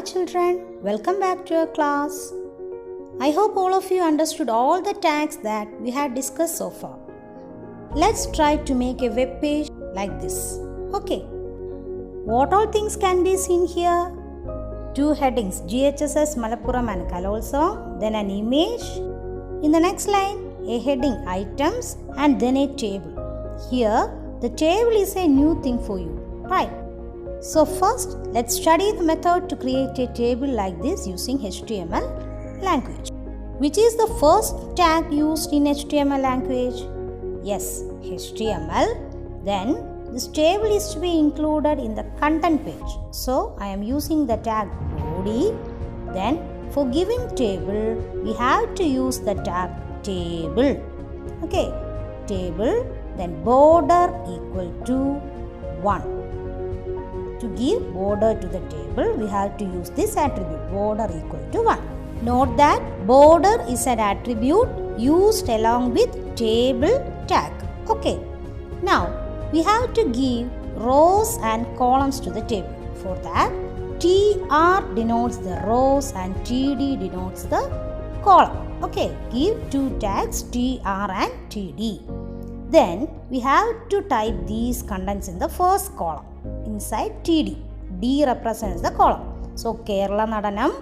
Hi children, welcome back to your class. I hope all of you understood all the tags that we had discussed so far. Let's try to make a web page like this. Okay. What all things can be seen here? Two headings, GHSS Malappuram and Kalolsavam, then an image. In the next line, a heading items and then a table. Here, the table is a new thing for you, right? So first, let's study the method to create a table like this using HTML language. Which is the first tag used in HTML language? Yes, HTML. Then this table is to be included in the content page. So I am using the tag body. Then for giving table, we have to use the tag table. Okay, table, then border equal to 1. To give border to the table, we have to use this attribute, border equal to 1. Note that border is an attribute used along with table tag. Okay. Now, we have to give rows and columns to the table. For that, TR denotes the rows and TD denotes the column. Okay. Give two tags TR and TD. Then, we have to type these contents in the first column. Inside TD. D represents the column. So, Kerala Nadanam.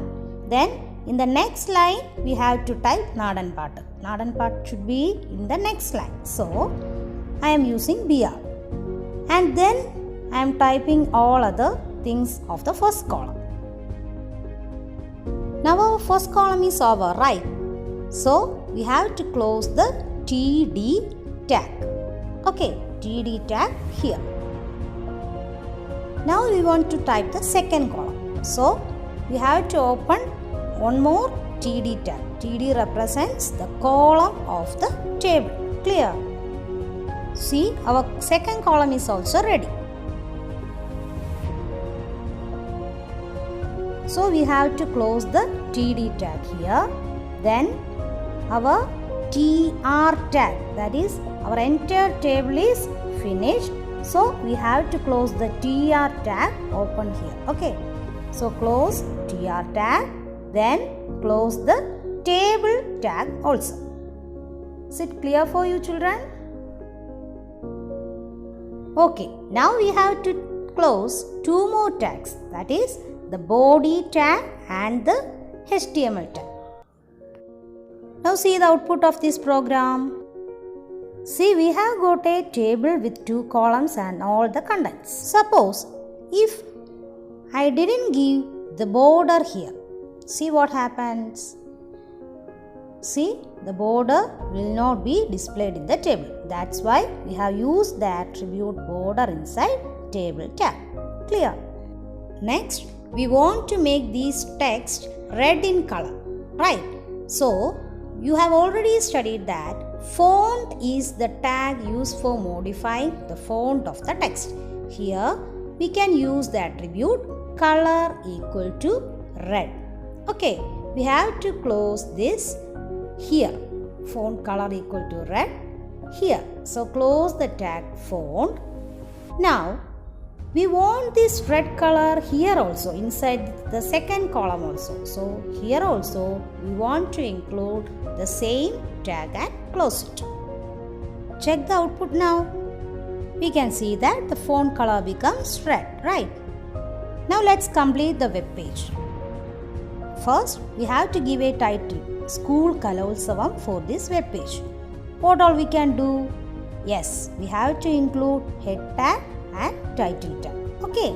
Then, in the next line, we have to type Nadan Pattu. Nadan Pattu should be in the next line. So, I am using BR. And then, I am typing all other things of the first column. Now, our first column is over, right? So, we have to close the TD tag. Okay, TD tag here. Now we want to type the second column. So we have to open one more TD tag. TD represents the column of the table. Clear? See, our second column is also ready. So we have to close the TD tag here. Then our TR tag, that is our entire table is finished. So we have to close the TR tag, open here. Okay. So close TR tag, then close the table tag also. Is it clear for you children? Okay. Now we have to close two more tags. That is the body tag and the HTML tag. Now see the output of this program. See, we have got a table with two columns and all the contents. Suppose, if I didn't give the border here, see what happens. See, the border will not be displayed in the table. That's why we have used the attribute border inside table tag. Clear? Next, we want to make these text red in color. Right? So, you have already studied that font is the tag used for modifying the font of the text. Here we can use the attribute color equal to red. Okay, we have to close this here. Font color equal to red here. So close the tag font. Now we want this red color here also inside the second column also. So here also we want to include the same tag and close it. Check the output now. We can see that the font color becomes red, right? Now let's complete the web page. First, we have to give a title, School Kalolsavam, for this web page. What all we can do? Yes, we have to include head tag and title tag. Okay.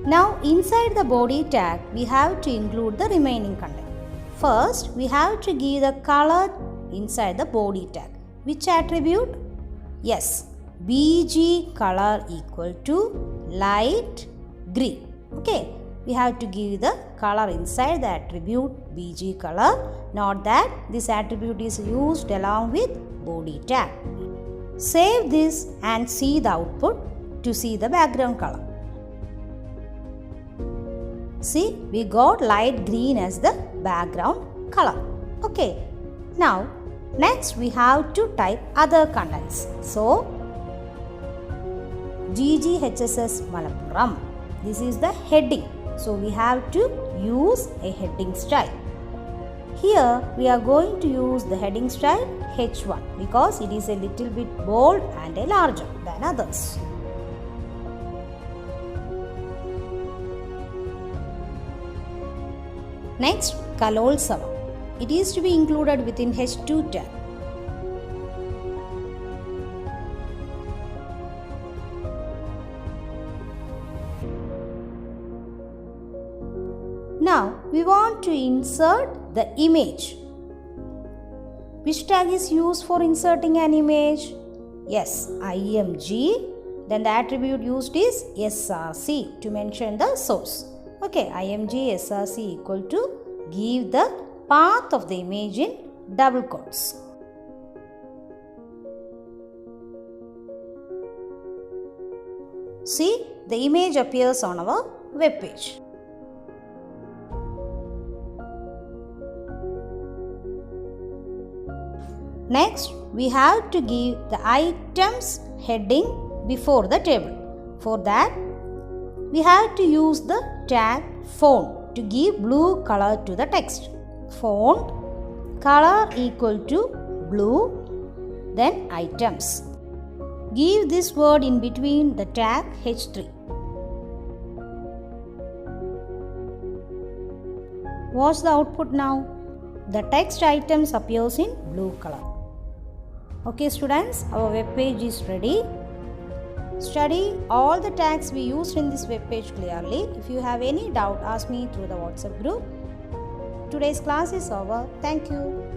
Now inside the body tag, we have to include the remaining content. First, we have to give the color inside the body tag. Which attribute? Yes, BG color equal to light green. Okay, we have to give the color inside the attribute BG color. Note that this attribute is used along with body tag. Save this and see the output to see the background color. See, we got light green as the background color. Okay, now next we have to type other contents. So, GGHSS Malappuram. This is the heading. So we have to use a heading style. Here we are going to use the heading style H1 because it is a little bit bold and a larger than others. Next, Kalolsava. It is to be included within H2 tag. Now we want to insert the image. Which tag is used for inserting an image? Yes, img. Then the attribute used is src to mention the source. Okay, img src equal to give the path of the image in double quotes. See, the image appears on our web page. Next, we have to give the items heading before the table. For that, we have to use the tag font to give blue color to the text. Font, color equal to blue, then items. Give this word in between the tag H3. Watch the output now. The text items appears in blue color. Okay students, our web page is ready. Study all the tags we used in this web page clearly. If you have any doubt, ask me through the WhatsApp group. Today's class is over. Thank you.